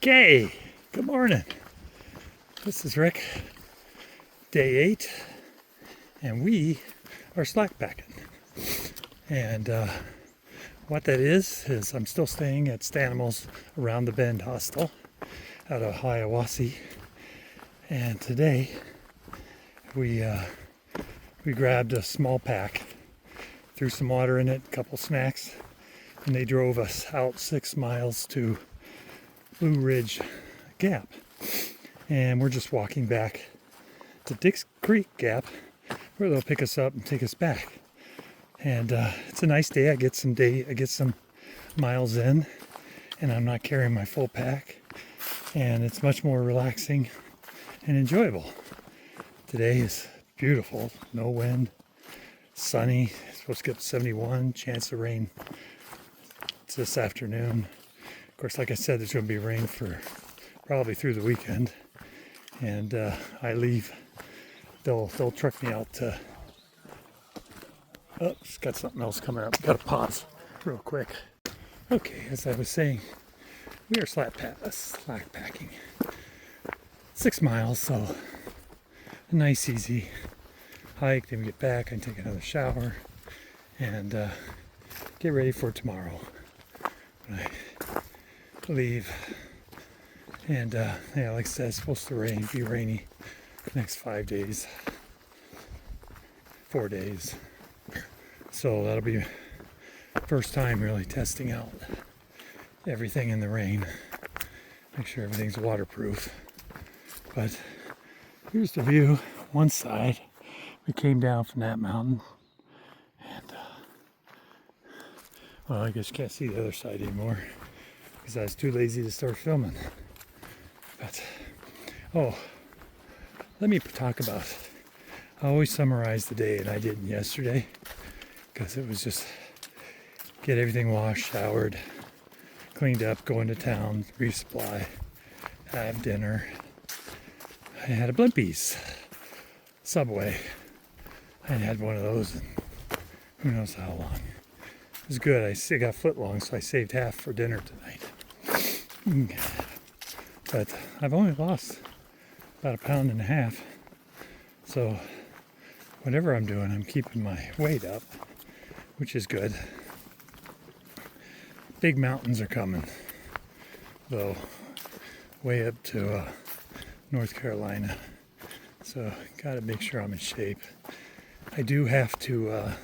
Okay, good morning. This is Rick, day 8, and we are slack packing. And what that is I'm still staying at Stanimals Around the Bend Hostel out of Hiawassee. And today we grabbed a small pack, threw some water in it, a couple snacks, and they drove us out 6 miles to Blue Ridge Gap, and we're just walking back to Dix Creek Gap where they'll pick us up and take us back. And it's a nice day. I get some miles in, and I'm not carrying my full pack, and it's much more relaxing and enjoyable. Today is beautiful, no wind, sunny. It's supposed to get up to 71, chance of rain. It's this afternoon. Of course, like I said, there's going to be rain for probably through the weekend, and I leave. They'll truck me out to. Oh, it's got something else coming up. Got to pause real quick. Okay, as I was saying, we are slack packing. 6 miles, so a nice, easy hike. Then we get back and take another shower and get ready for tomorrow when I leave. And yeah, like I said, it's supposed to be rainy the next 5 days, 4 days. So that'll be first time really testing out everything in the rain. Make sure everything's waterproof. But here's the view. One side, we came down from that mountain, and well, I guess you can't see the other side anymore because I was too lazy to start filming. But oh, let me talk about. I always summarize the day, and I didn't yesterday because it was just get everything washed, showered, cleaned up, go into town, resupply, have dinner. I had a Blimpies Subway. I hadn't had one of those in who knows how long. It was good. I still got foot long, so I saved half for dinner tonight. But I've only lost about 1.5 pounds. So whatever I'm doing, I'm keeping my weight up, which is good. Big mountains are coming, though, way up to North Carolina. So got to make sure I'm in shape. I do have to, a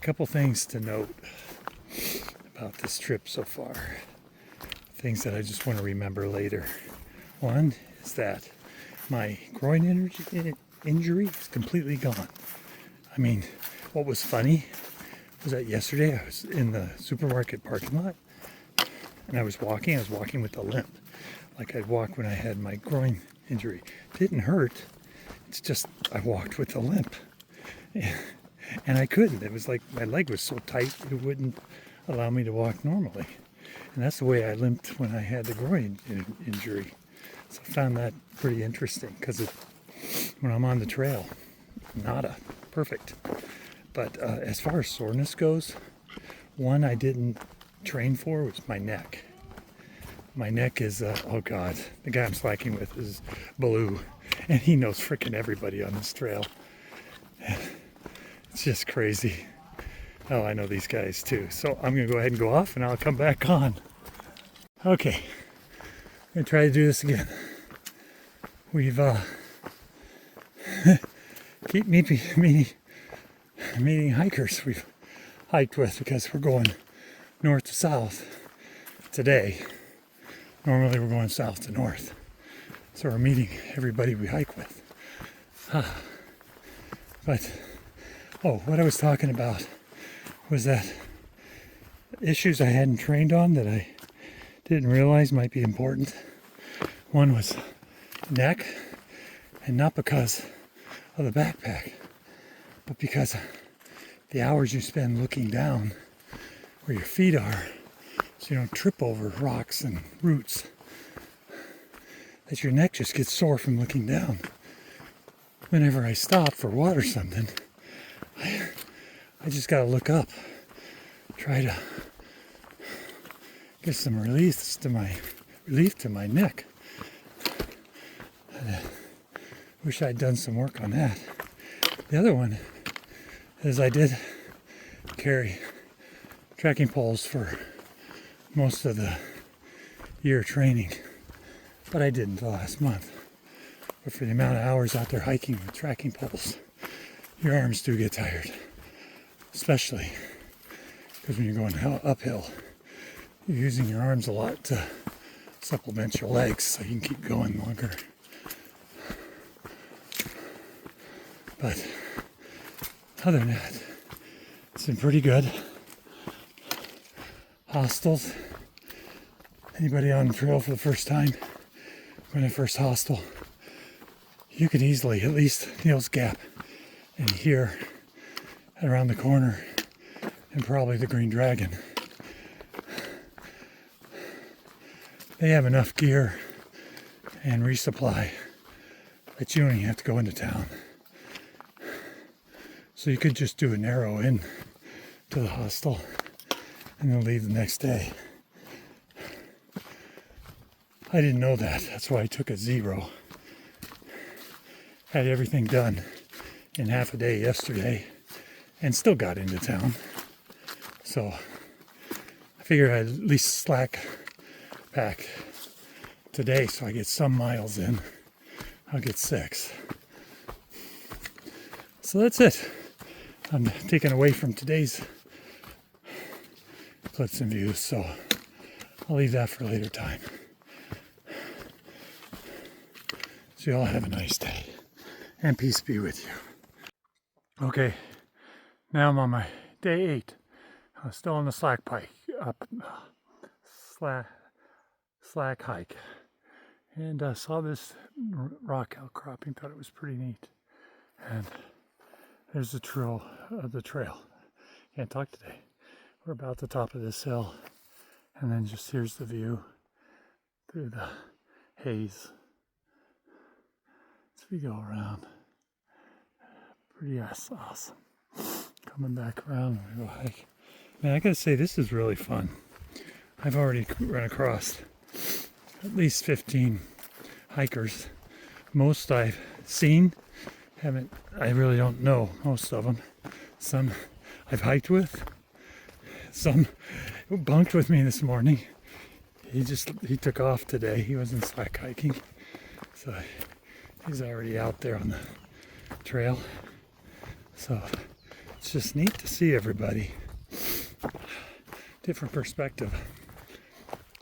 couple things to note about this trip so far. Things that I just want to remember later. One is that my groin injury is completely gone. I mean, what was funny was that yesterday I was in the supermarket parking lot and I was walking with a limp. Like I'd walk when I had my groin injury. It didn't hurt. It's just I walked with a limp. And I couldn't. It was like my leg was so tight it wouldn't allow me to walk normally. And that's the way I limped when I had the groin injury. So I found that pretty interesting because when I'm on the trail, nada, perfect. But as far as soreness goes, one I didn't train for was my neck. My neck is, oh God, the guy I'm slacking with is Baloo, and he knows frickin' everybody on this trail. It's just crazy. Oh, I know these guys too. So I'm gonna go ahead and go off and I'll come back on. Okay, I'm gonna try to do this again. We've keep meeting hikers we've hiked with because we're going north to south today. Normally we're going south to north. So we're meeting everybody we hike with. But, oh, what I was talking about was that issues I hadn't trained on that I didn't realize might be important. One was neck, and not because of the backpack, but because the hours you spend looking down where your feet are, so you don't trip over rocks and roots, that your neck just gets sore from looking down. Whenever I stop for water or something, I just gotta look up, try to get some release to my relief to my neck. Wish I'd done some work on that. The other one is I did carry trekking poles for most of the year training, but I didn't the last month. But for the amount of hours out there hiking with trekking poles, your arms do get tired, especially because when you're going uphill, you're using your arms a lot to supplement your legs so you can keep going longer. But other than that, it's been pretty good. Hostels. Anybody on the trail for the first time, going to first hostel, you could easily, at least Neil's Gap and here around the corner, and probably the Green Dragon. They have enough gear and resupply that you don't even have to go into town. So you could just do an arrow in to the hostel and then leave the next day. I didn't know that. That's why I took a 0. Had everything done in half a day yesterday and still got into town. So I figured I'd at least slack pack today so I get some miles in. I'll get 6. So that's it. I'm taken away from today's clips and views, so I'll leave that for a later time. So you all have a nice day, and peace be with you. Okay, now I'm on my day 8. I'm still on the slack hike, and saw this rock outcropping. Thought it was pretty neat, and there's the trail. Can't talk today. We're about the top of this hill, and then just here's the view through the haze as we go around. Pretty awesome. Coming back around, we go hike. Man, I gotta say, this is really fun. I've already run across at least 15 hikers. Most I've seen, I really don't know most of them. Some I've hiked with, some bunked with me this morning. He took off today. He wasn't slack hiking, so he's already out there on the trail. So it's just neat to see everybody. Different perspective.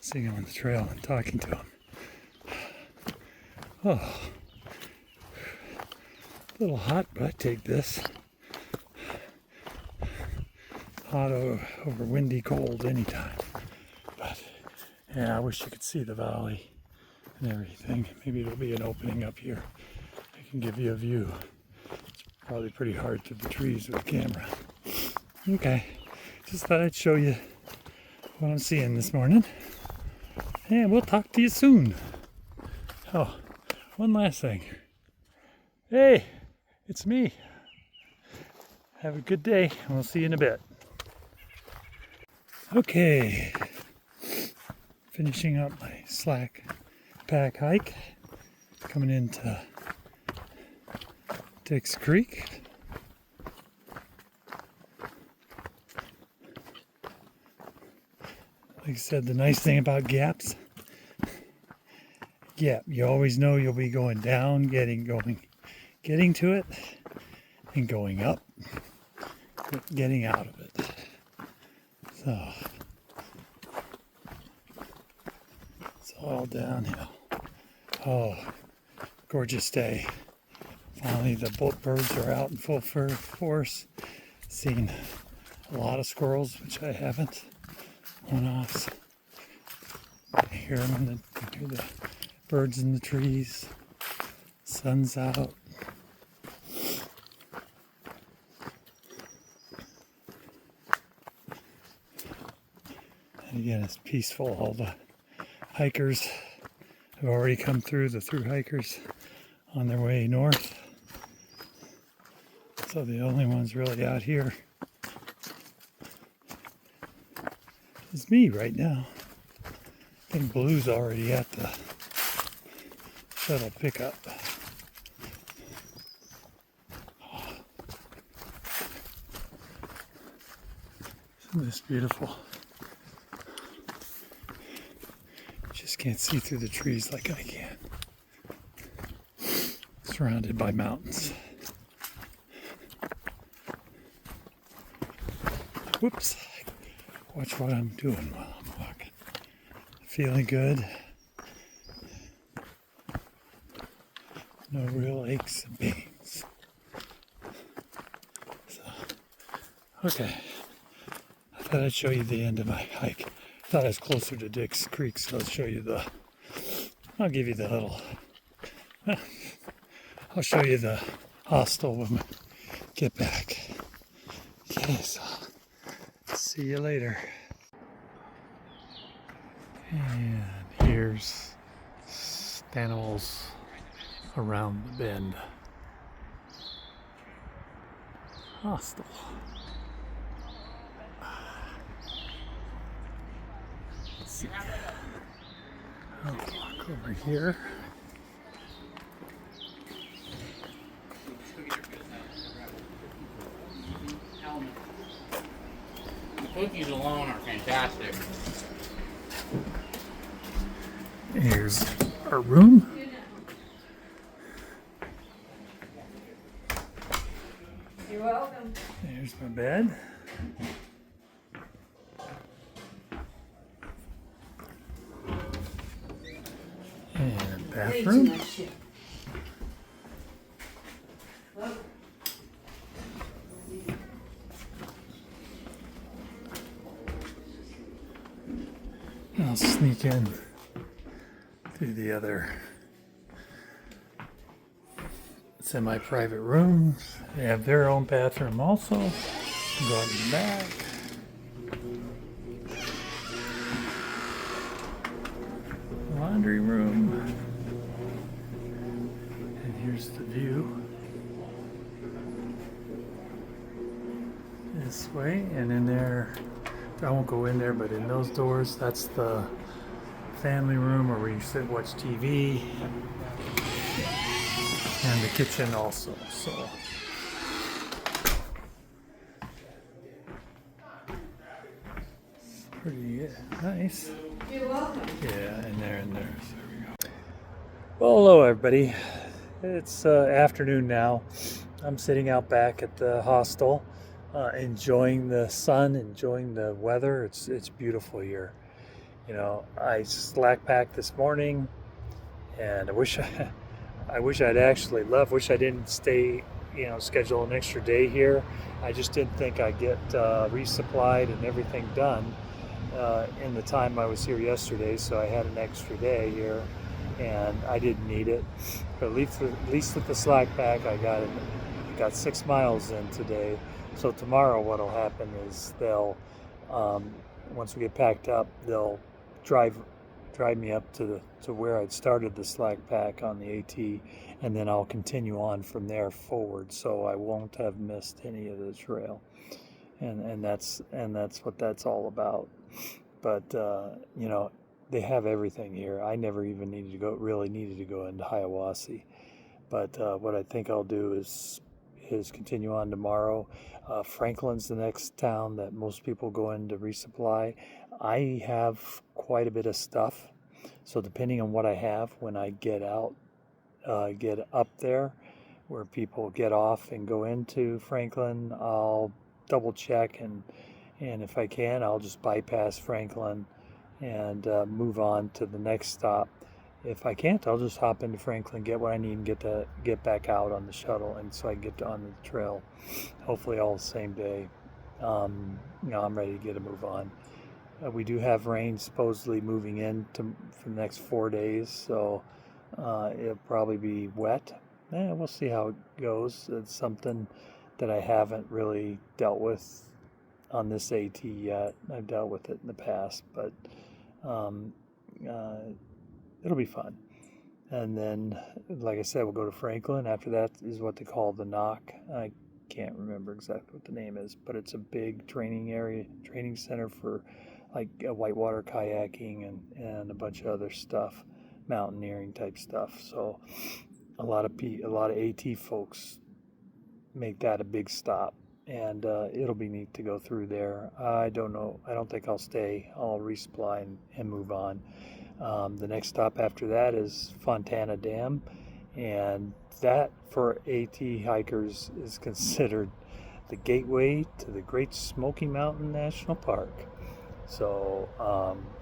Seeing him on the trail and talking to him. Oh, a little hot, but I take this. Hot over windy, cold anytime. But yeah, I wish you could see the valley and everything. Maybe there'll be an opening up here. I can give you a view. It's probably pretty hard through the trees with the camera. Okay, just thought I'd show you what I'm seeing this morning. And we'll talk to you soon. Oh, one last thing. Hey, it's me. Have a good day, and we'll see you in a bit. Okay, finishing up my slack pack hike, coming into Dix Creek. Like I said, the nice thing about gaps, you always know you'll be going down, getting to it, and going up, getting out of it. So it's all downhill. Oh, gorgeous day. Finally, the birds are out in full force. Seen a lot of squirrels, which I haven't. One-offs. I hear them, hear the birds in the trees. Sun's out. And again, it's peaceful. All the hikers have already come through, the through hikers on their way north. So the only ones really out here is me right now. think Blue's already at the shuttle pickup. Isn't this beautiful? Just can't see through the trees like I can. Surrounded by mountains. Whoops. Watch what I'm doing while I'm walking. Feeling good. No real aches and pains. So, okay. I thought I'd show you the end of my hike. I thought I was closer to Dick's Creek, so I'll show you I'll give you the little, I'll show you the hostel when we get back. Okay, so see you later. And here's Stanimals around the bend. Hostel. Let's see. I'll walk over here. The cookies alone are fantastic. Here's our room. You're welcome. There's my bed. And bathroom. I'll sneak in through the other semi-private rooms. They have their own bathroom also. Go out in the back. Laundry room. And here's the view. This way, and in there, I won't go in there, but in those doors, that's the family room where we sit, watch TV, and the kitchen also. So pretty nice. You're welcome. Yeah, and there. So there we go. Well, hello everybody. It's afternoon now. I'm sitting out back at the hostel, enjoying the sun, enjoying the weather. It's beautiful here. You know, I slack packed this morning, and I wish I'd actually left. Wish I didn't stay. You know, schedule an extra day here. I just didn't think I'd get resupplied and everything done in the time I was here yesterday. So I had an extra day here, and I didn't need it. But at least with the slack pack, I got 6 miles in today. So tomorrow, what'll happen is they'll once we get packed up, they'll drive me up to where I'd started the slack pack on the AT, and then I'll continue on from there forward, so I won't have missed any of the trail, and that's what that's all about. But you know, they have everything here. I never even needed to go into Hiawassee, but what I think I'll do is continue on tomorrow. Franklin's the next town that most people go in to resupply. I have quite a bit of stuff, so depending on what I have when I get up there, where people get off and go into Franklin, I'll double check, and if I can, I'll just bypass Franklin and move on to the next stop. If I can't, I'll just hop into Franklin, get what I need, and get back out on the shuttle, and so I get on the trail, hopefully all the same day. You know, I'm ready to get a move on. We do have rain supposedly moving in for the next 4 days, so it'll probably be wet. We'll see how it goes. It's something that I haven't really dealt with on this AT yet. I've dealt with it in the past, but it'll be fun. And then, like I said, we'll go to Franklin. After that is what they call the Knock. I can't remember exactly what the name is, but it's a big training center for like whitewater kayaking and a bunch of other stuff, mountaineering type stuff. So a lot of AT folks make that a big stop, and it'll be neat to go through there. I don't know. I don't think I'll stay. I'll resupply and move on. The next stop after that is Fontana Dam, and that for AT hikers is considered the gateway to the Great Smoky Mountain National Park. So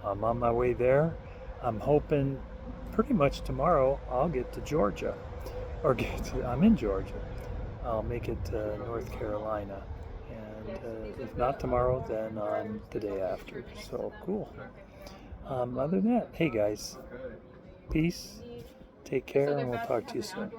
I'm on my way there. I'm hoping pretty much tomorrow I'll get to Georgia, I'm in Georgia. I'll make it to North Carolina, and if not tomorrow, then on the day after. So cool. Other than that, hey guys, peace, take care, and we'll talk to you soon.